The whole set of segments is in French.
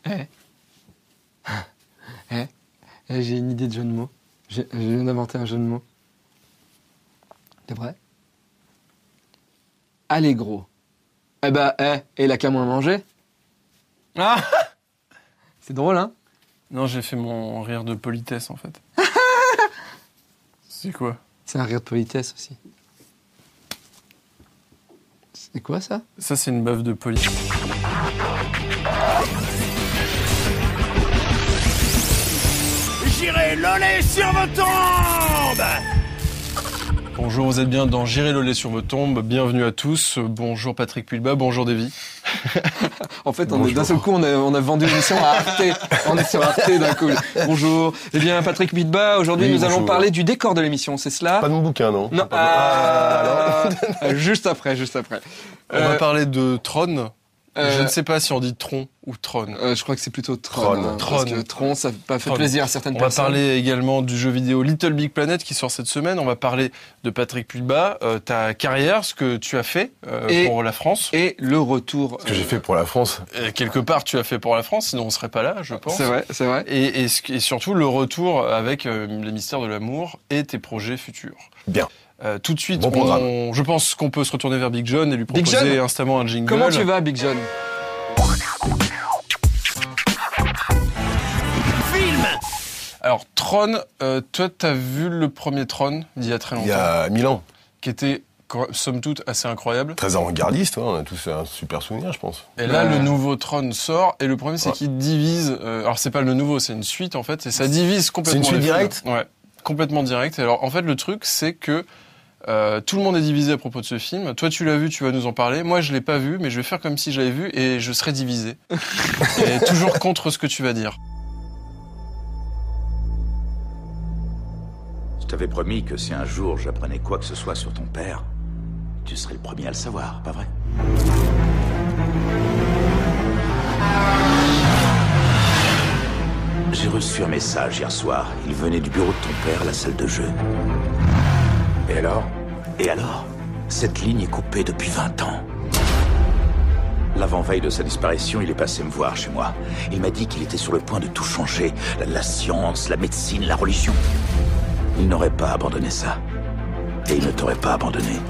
Eh. J'ai une idée de jeu de mots. Je viens d'inventer un jeu de mots. T'es prêt? Allez, gros. Eh ben, il a qu'à moins manger. Ah C'est drôle, hein? Non, j'ai fait mon rire de politesse, en fait. C'est quoi? C'est un rire de politesse aussi. C'est quoi, ça? Ça, c'est une baffe de politesse. J'irai loler sur vos tombes! Bonjour, vous êtes bien dans J'irai loler sur vos tombes. Bienvenue à tous. Bonjour Patrick Pulba, bonjour Davy. En fait, d'un seul coup, on a vendu l'émission à Arte. On est sur Arte d'un coup. Bonjour. Eh bien, Patrick Pulba, aujourd'hui, nous allons parler du décor de l'émission, c'est cela? Pas de mon bouquin, non? Non. Juste après. On va parler de Tron. Je ne sais pas si on dit Tron ou Tron. Je crois que c'est plutôt Tron. Parce que Tron, ça n'a pas fait plaisir à certaines personnes. On va parler également du jeu vidéo Little Big Planet qui sort cette semaine. On va parler de Patrick Pulba, ta carrière, ce que tu as fait pour la France. Et le retour. Ce que j'ai fait pour la France. Quelque part, tu as fait pour la France, sinon on ne serait pas là, je pense. C'est vrai. Et surtout, le retour avec les mystères de l'amour et tes projets futurs. Bien. Tout de suite, Bon je pense qu'on peut se retourner vers Big John et lui proposer instamment un jingle. Comment tu vas, Big John? Film! Alors, Tron, toi, t'as vu le premier Tron d'il y a très longtemps. Il y a 1000 ans. Qui était, somme toute, assez incroyable. Très avant-gardiste, on a tous un super souvenir, je pense. Et là, le nouveau Tron sort, et le problème, c'est qu'il divise... alors, c'est pas le nouveau, c'est une suite, en fait, et ça divise complètement. C'est une suite directe? Ouais, complètement directe. Et alors, en fait, le truc, c'est que tout le monde est divisé à propos de ce film. Toi, tu l'as vu, tu vas nous en parler. Moi, je l'ai pas vu, mais je vais faire comme si je l'avais vu, et je serai divisé. Et toujours contre ce que tu vas dire. Je t'avais promis que si un jour j'apprenais quoi que ce soit sur ton père, tu serais le premier à le savoir, pas vrai? J'ai reçu un message hier soir. Il venait du bureau de ton père à la salle de jeu. Et alors? Cette ligne est coupée depuis 20 ans. L'avant-veille de sa disparition, il est passé me voir chez moi. Il m'a dit qu'il était sur le point de tout changer. La science, la médecine, la religion. Il n'aurait pas abandonné ça. Et il ne t'aurait pas abandonné.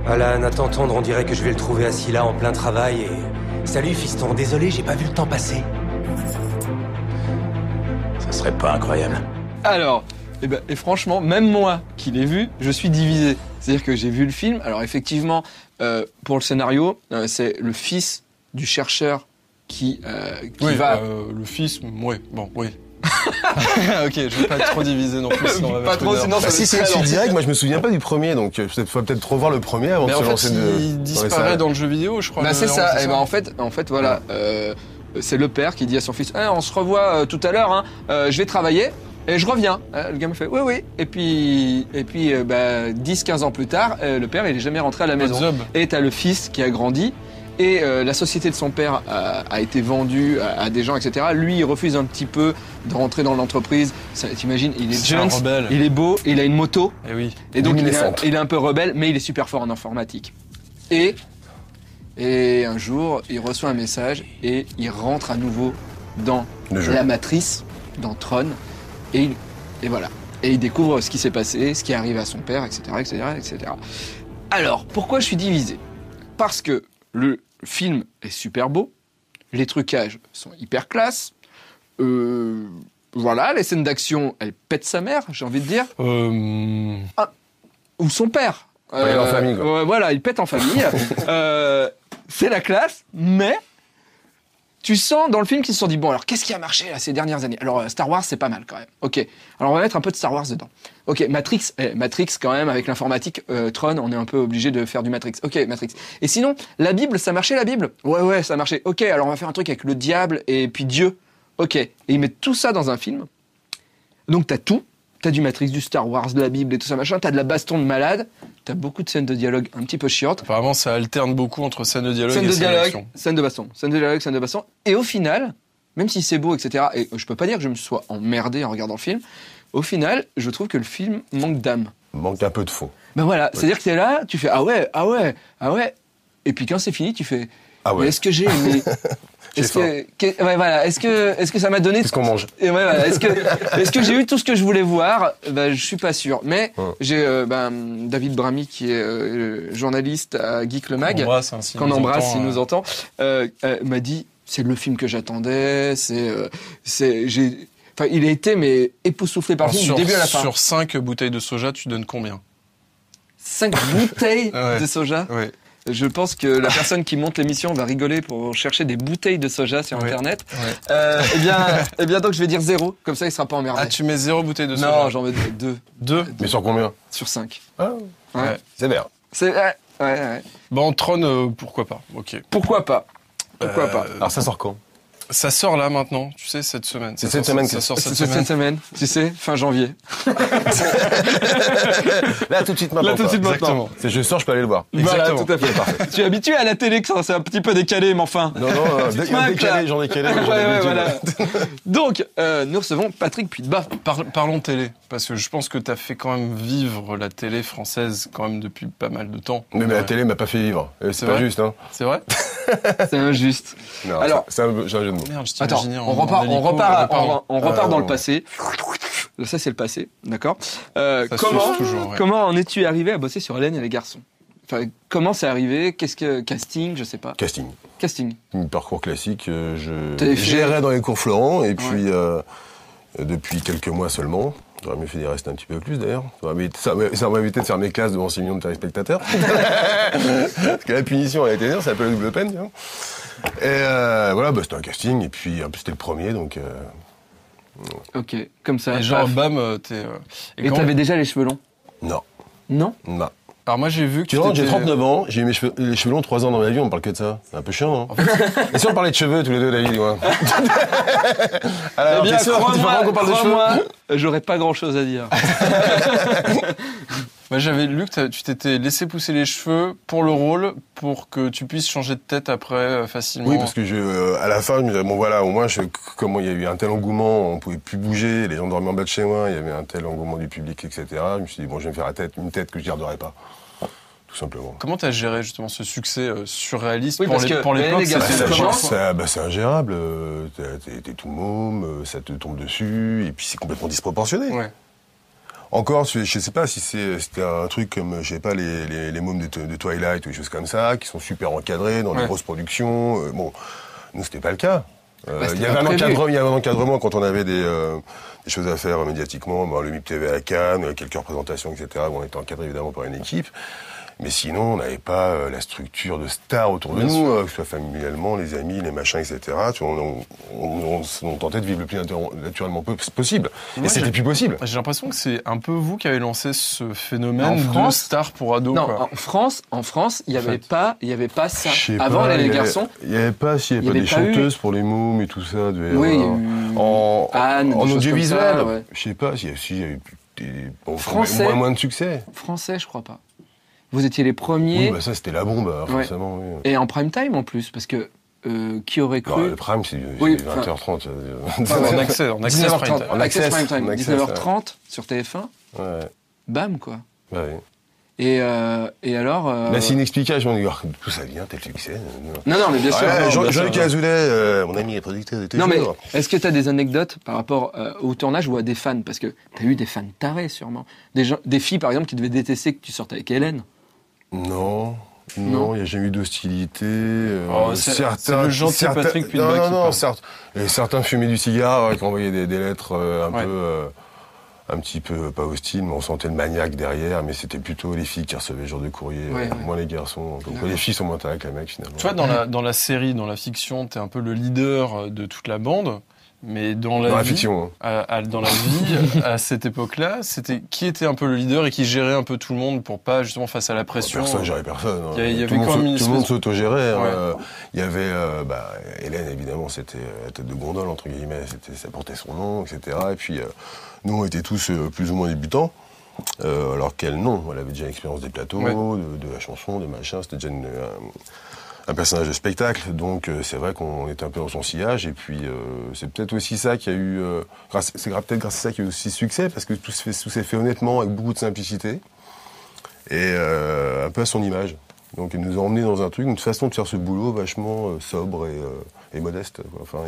Alan, à t'entendre, on dirait que je vais le trouver assis là en plein travail et... Salut fiston, désolé, j'ai pas vu le temps passer. Ça serait pas incroyable? Alors, et franchement, même moi qui l'ai vu, je suis divisé. C'est-à-dire que j'ai vu le film. Alors effectivement, pour le scénario, c'est le fils du chercheur qui va... le fils, oui. Ok, je vais pas être trop divisé non plus. Sinon pas trop, sinon ça Si c'est une suite directe, moi je me souviens pas du premier, donc faut peut-être revoir le premier avant de se lancer il disparaît dans le jeu vidéo, je crois. Bah c'est ça. Et ben en fait, voilà, c'est le père qui dit à son fils, on se revoit tout à l'heure. Hein, je vais travailler. Et je reviens. Le gars me fait oui. Et puis 10-15 ans plus tard, le père il est jamais rentré à la maison. Et t'as le fils qui a grandi. Et la société de son père a été vendue à des gens, etc. Lui, il refuse un petit peu de rentrer dans l'entreprise. T'imagines, il est jeune, il est beau, il a une moto. Et oui. Et donc il est un peu rebelle, mais il est super fort en informatique. Et un jour, il reçoit un message et il rentre à nouveau dans la matrice, dans Tron. Et voilà. Et il découvre ce qui s'est passé, ce qui arrive à son père, etc. Alors, pourquoi je suis divisé? Parce que le film est super beau, les trucages sont hyper classe, voilà, les scènes d'action, elles pètent sa mère, j'ai envie de dire. Ou son père. En famille, quoi. Voilà, il pète en famille. C'est la classe, mais... Tu sens dans le film qu'ils se sont dit, bon, alors qu'est-ce qui a marché là, ces dernières années? Alors Star Wars, c'est pas mal quand même. Ok, alors on va mettre un peu de Star Wars dedans. Ok, Matrix quand même, avec l'informatique, Tron, on est un peu obligé de faire du Matrix. Ok, Matrix. Et sinon, la Bible, ça marchait la Bible? Ouais, ça marchait. Ok, alors on va faire un truc avec le diable et puis Dieu. Ok, et ils mettent tout ça dans un film. Donc t'as tout. T'as du Matrix, du Star Wars, de la Bible et tout ça machin. T'as de la baston de malade. T'as beaucoup de scènes de dialogue un petit peu chiantes. Apparemment, ça alterne beaucoup entre scènes de dialogue et scènes d'action. Scènes de baston. Scènes de dialogue, scènes de baston. Et au final, même si c'est beau, etc., et je peux pas dire que je me sois emmerdé en regardant le film, au final, je trouve que le film manque d'âme. Manque un peu de fond. Ben voilà, c'est-à-dire que t'es là, tu fais ah ouais. Et puis quand c'est fini, tu fais mais est-ce que j'ai aimé Est-ce ouais, voilà. Est-ce que ça m'a donné Qu'est-ce qu'on mange? Et ouais, voilà. Est-ce que j'ai eu tout ce que je voulais voir? Je suis pas sûr. Mais j'ai David Bramy qui est journaliste à Geek le Mag, qu'on embrasse s'il nous entend, m'a dit c'est le film que j'attendais. Enfin, il a été mais époustouflé par le film du début à la fin. Sur 5 bouteilles de soja, tu donnes combien? 5 bouteilles Ouais. de soja? Ouais. Je pense que la personne qui monte l'émission va rigoler pour chercher des bouteilles de soja sur Internet. Ouais. Eh bien, donc je vais dire 0, comme ça il sera pas emmerdé. Ah, tu mets 0 bouteille de soja? Non, j'en mets 2. 2? Mais sur combien? Sur 5. Ah, Ouais. c'est bien. C'est ouais. Bon, Tron, pourquoi pas? Ok. Pourquoi pas? Pourquoi pas? Alors ça sort quand? Ça sort là maintenant, tu sais, cette semaine. C'est cette semaine Ça que- sort cette C'est semaine. cette semaine, tu sais, fin janvier. Là, tout de suite maintenant. Là, tout de suite quoi. maintenant. C'est je sors, je peux aller le voir. Voilà, Exactement. tout à fait. Tu es habitué à la télé, que ça, c'est un petit peu décalé, mais enfin. Non, dès qu'il y a Mac, là. j'en ai calé, mais Ouais, j'en ai ouais, l'habitude. voilà. Donc, nous recevons Patrick Puydebas. Parlons télé, parce que je pense que t'as fait quand même vivre la télé française quand même depuis pas mal de temps. Mais la télé m'a pas fait vivre. C'est C'est pas vrai juste, hein. C'est vrai? C'est injuste. Non, Alors- j'ai un jeu de mots. Merde, je Attends, t'imaginais on repart dans le Ah, passé. Ça, c'est le passé, d'accord. Ça Comment suce toujours, ouais. comment en es-tu arrivé à bosser sur Hélène et les garçons? Enfin, comment c'est arrivé? Qu'est-ce que casting? Je sais pas. Casting. Casting. Un parcours classique. T'avais Je fait- gérais dans les cours Florent et puis depuis quelques mois seulement. J'aurais mieux fait d'y rester un petit peu plus d'ailleurs. Ça m'a évité de faire mes classes devant 6 millions de téléspectateurs. Parce que la punition a été dure, ça s'appelle la double peine. Tu vois. Et voilà, c'était un casting et puis en plus c'était le premier donc. Ok, comme ça. Et genre, paf. bam, Et t'avais déjà les cheveux longs? Non. Non? Non. Alors moi j'ai vu que Tu vois, j'ai t'étais- 39 ans, j'ai eu les cheveux longs 3 ans dans ma vie, on parle que de ça. C'est un peu chiant, non? Et si on parlait de cheveux tous les deux, David, moi Alors, Eh bien, t'es sûr, tu veux vraiment qu'on parle de cheveux? crois-moi, j'aurais pas grand-chose à dire. Moi j'avais lu que tu t'étais laissé pousser les cheveux pour le rôle, pour que tu puisses changer de tête après facilement. Oui, parce que à la fin, je me disais, bon voilà, au moins, comment il y a eu un tel engouement, on pouvait plus bouger, les gens dormaient en bas de chez moi, il y avait un tel engouement du public, etc. Je me suis dit, bon, je vais me faire une tête que je garderai pas. Tout simplement. Comment t'as géré justement ce succès surréaliste Oui, parce que pour l'époque? les garçons, c'était la comment- première fois. C'est ingérable, t'es tout môme, ça te tombe dessus, et puis c'est complètement disproportionné. Ouais. Encore, je sais pas si c'était un truc comme, je sais pas, les mômes de Twilight ou des choses comme ça, qui sont super encadrés dans les Ouais. grosses productions. Bon, nous, c'était pas le cas. c'était Il y pas avait un prévu. encadrement, il y avait un encadrement quand on avait des choses à faire médiatiquement, le MIP TV à Cannes, quelques représentations, etc., où on était encadré évidemment par une équipe. Mais sinon, on n'avait pas la structure de stars autour de Bien nous, sûr. que ce soit familialement, les amis, les machins, etc. Tu vois, on tentait de vivre le plus naturellement possible. Moi, Et c'était j'ai- plus possible. J'ai l'impression que c'est un peu vous qui avez lancé ce phénomène En France- de star pour ados. Non, quoi. en France, il y avait pas ça. Je sais Avant pas, les il y avait- garçons. Il n'y avait pas, s'il n'y il y avait pas avait des pas eu- chanteuses pour les mômes et tout ça. Oui, il y a eu en Anne, en des choses audiovisuel. comme ça, ouais. Je sais pas, s'il y avait bon, Français. moins de succès. Français, je crois pas. Vous étiez les premiers. Oui, bah ça, c'était la bombe, forcément. Oui. Et en prime time en plus, parce que qui aurait Non, cru. le prime, c'est Oui, 20h30. En accès, en accès 19h30, prime time. En Access access, Prime Time, en access, 19h30 sur TF1, Ouais, bam quoi. ouais. Et alors. Là, c'est inexplicable. Je me dis, d'où ça vient, tel succès Non, mais bien sûr. Ouais, non, bien Jean-Luc sûr. Azoulay, mon ami et producteur de Non, mais toujours. est-ce que tu as des anecdotes par rapport au tournage ou à des fans? Parce que tu as eu des fans tarés sûrement. Des filles par exemple qui devaient détester que tu sortes avec Hélène. Non, Non. il n'y a jamais eu d'hostilité. Oh, c'est le gentil Patrick Puydebas Non, qui non, parle. certes. Et certains fumaient du cigare, qui envoyaient des lettres Ouais. un petit peu, pas hostiles, mais on sentait le maniaque derrière. Mais c'était plutôt les filles qui recevaient ce genre de courrier, Ouais, ouais. moins les garçons. Donc les filles sont moins tarées que les mecs, finalement. Tu vois, dans la série, dans la fiction, t'es un peu le leader de toute la bande, mais dans la Dans la vie, fiction, hein. dans la vie, à cette époque-là, c'était qui était un peu le leader et qui gérait un peu tout le monde pour pas justement face à la pression. Personne gérait personne. hein. Il y avait Tout le monde quand même une tout le monde espèce- s'autogérait. Ouais. Il y avait Hélène, évidemment, c'était la tête de gondole, entre guillemets. Ça portait son nom, etc. Et puis, nous, on était tous plus ou moins débutants. Alors qu'elle, non. Elle avait déjà l'expérience des plateaux, Ouais. de la chanson, de machin. C'était déjà un personnage de spectacle. Donc, c'est vrai qu'on était un peu dans son sillage. Et puis, c'est peut-être aussi ça qui a eu... c'est peut-être grâce à ça qu'il y a eu aussi succès, parce que tout s'est fait honnêtement, avec beaucoup de simplicité. Et un peu à son image. Donc ils nous ont emmenés dans un truc, une façon de faire ce boulot vachement sobre et modeste, quoi. Enfin,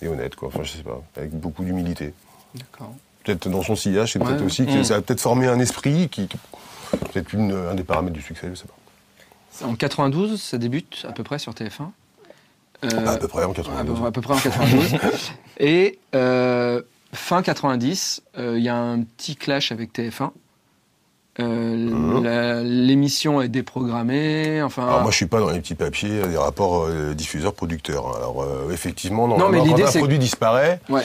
et honnête, quoi. Enfin, je sais pas, avec beaucoup d'humilité. D'accord. Peut-être dans son sillage, c'est peut-être aussi que ça a peut-être formé un esprit qui peut-être un des paramètres du succès, je sais pas. En 92, ça débute à peu près sur TF1. À peu près en 92. À peu près en 92. Et fin 90, il y a un petit clash avec TF1. L'émission est déprogrammée. Enfin. Alors moi, je suis pas dans les petits papiers des rapports diffuseurs-producteurs. Alors effectivement, Non, mais quand l'idée, un c'est produit disparaît, ouais.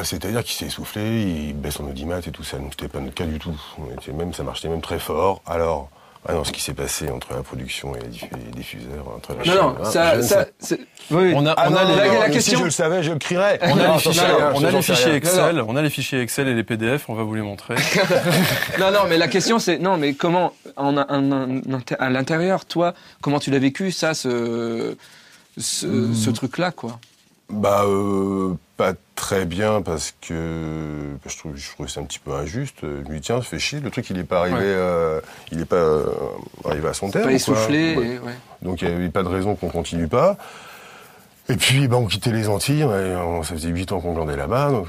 c'est-à-dire qu'il s'est essoufflé, il baisse son audimat et tout ça. Donc c'était pas notre cas du tout. Ça marchait même très fort. Alors. Ah non, ce qui s'est passé entre la production et les diffuseurs, entre la chaîne... Non, c'est... Oui. La question... Si je le savais, je le crierais. On a les fichiers Excel et les PDF, on va vous les montrer. non, mais la question c'est... Non, mais comment, à l'intérieur, toi, comment tu l'as vécu, ça, ce truc-là, quoi? Pas très bien parce que je trouve ça un petit peu injuste. Je me dis tiens, ça fait chier. Le truc il est pas arrivé, arrivé à son terme. Pas essoufflé. Ouais. Ouais. Donc il n'y avait pas de raison qu'on continue pas. Et puis on quittait les Antilles. Ça faisait 8 ans qu'on glandait là-bas, donc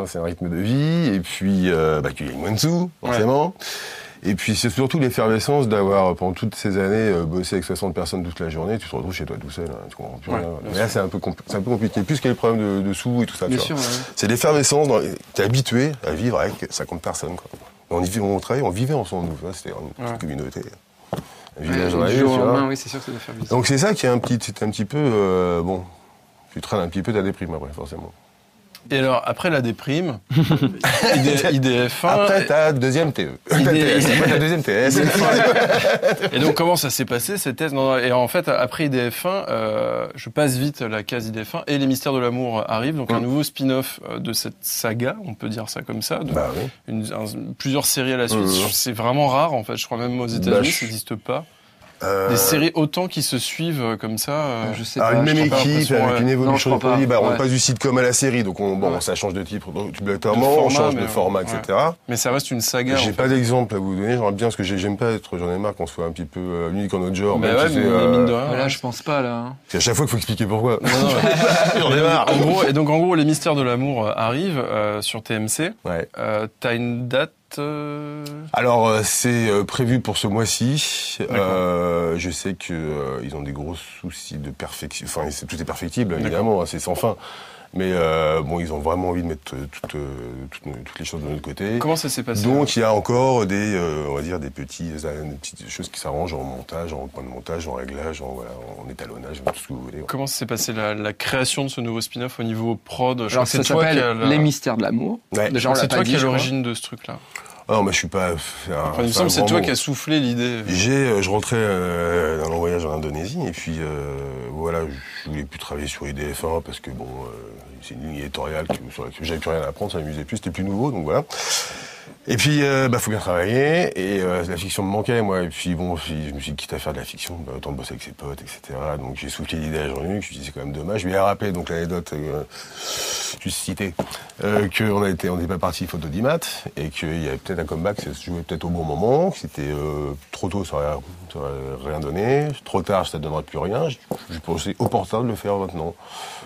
c'est un rythme de vie. Et puis qu'il y a moins de sous, forcément. Ouais. Et puis c'est surtout l'effervescence d'avoir, pendant toutes ces années, bossé avec 60 personnes toute la journée, tu te retrouves chez toi tout seul, tu comprends plus rien. Mais là c'est un peu compliqué, plus qu'il y a le problème de sous et tout ça. Bien sûr, ouais. C'est l'effervescence, t'es habitué à vivre avec 50 personnes, quoi. On travaillait, on vivait ensemble, nous, c'était une communauté. Un village dans la ville, tu vois. Oui, c'est sûr que ça doit faire bizarre. Donc c'est ça qui est un petit peu, tu traînes un petit peu ta déprime après, forcément. Et alors, après la déprime, IDF1... Après ta deuxième TE. Après ta deuxième TS. Et donc, comment ça s'est passé, cette thèse? Et en fait, après IDF1, je passe vite la case IDF1, et Les Mystères de l'amour arrivent, donc un nouveau spin-off de cette saga, on peut dire ça comme ça, plusieurs séries à la suite. C'est vraiment rare, en fait, je crois même aux États-Unis, ça n'existe pas. Des séries autant qui se suivent comme ça. Je sais pas. Une même équipe avec une évolution de produit. On passe du sitcom à la série, donc ça change de type obligatoirement, on change de format, etc. Mais ça reste une saga. J'ai pas d'exemple à vous donner. J'aimerais bien parce que j'aime pas j'en ai marre qu'on soit un petit peu unique en notre genre. Mine de rien. Là, je pense pas là. C'est à chaque fois qu'il faut expliquer pourquoi. J'en ai marre. En gros, Les Mystères de l'amour arrivent sur TMC. Ouais. T'as une date? Alors c'est prévu pour ce mois-ci. Je sais que ils ont des gros soucis de perfection. Enfin, tout est perfectible évidemment, c'est sans fin. Mais ils ont vraiment envie de mettre toutes les choses de notre côté. Comment ça s'est passé? Donc il y a encore on va dire des petites choses qui s'arrangent en montage, en point de montage, en réglage, en étalonnage, tout ce que vous voulez. Comment ça s'est passé la création de ce nouveau spin-off au niveau prod? Alors ça s'appelle Les Mystères de l'amour. Ouais. C'est toi qui as l'origine de ce truc-là. Ah non, mais je suis pas... il me semble que c'est toi qui as soufflé l'idée. Je rentrais d'un long voyage en Indonésie, et puis je voulais plus travailler sur IDF1, parce que c'est une ligne éditoriale sur laquelle j'avais plus rien à apprendre, ça m'amusait plus, c'était plus nouveau, donc voilà. Et puis, faut bien travailler, et la fiction me manquait, moi, et puis je me suis dit, quitte à faire de la fiction, autant de bosser avec ses potes, etc. Donc j'ai soufflé l'idée à Jean-Luc, je me suis dit, c'est quand même dommage. Je lui ai rappelé, donc l'anecdote, juste citée, qu'on n'était pas parti faute d'audimat, et qu'il y avait peut-être un comeback, ça se jouait peut-être au bon moment, que c'était trop tôt, ça aurait rien donné, trop tard, ça ne donnerait plus rien. Je pensais opportun de le faire maintenant.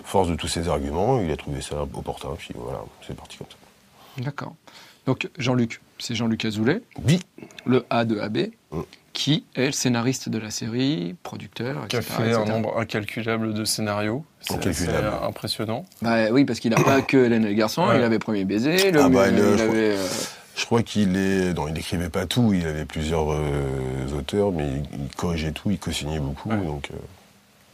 Force de tous ces arguments, il a trouvé ça opportun, puis voilà, c'est parti comme ça. D'accord. Donc Jean-Luc, c'est Jean-Luc Azoulay, oui. Le A de AB, qui est le scénariste de la série, producteur, etc. Qui a fait un nombre incalculable de scénarios. C'est impressionnant. Oui, parce qu'il n'a pas que Hélène et le garçon, il avait Premier baiser, je crois qu'il n'écrivait pas tout, il avait plusieurs auteurs, mais il corrigeait tout, il co-signait beaucoup, donc...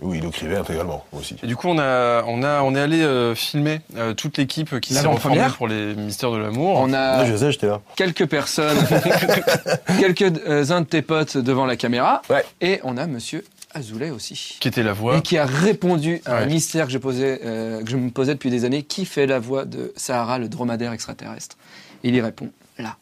Oui, il écrivait intégralement aussi. Et du coup, on est allé filmer toute l'équipe qui s'est reformée pour Les Mystères de l'amour. On a j'étais là. Quelques personnes, quelques-uns de tes potes devant la caméra, et on a Monsieur Azoulay aussi. Qui était la voix. Et qui a répondu à un mystère que je me posais depuis des années. Qui fait la voix de Sahara, le dromadaire extraterrestre? Il y répond là.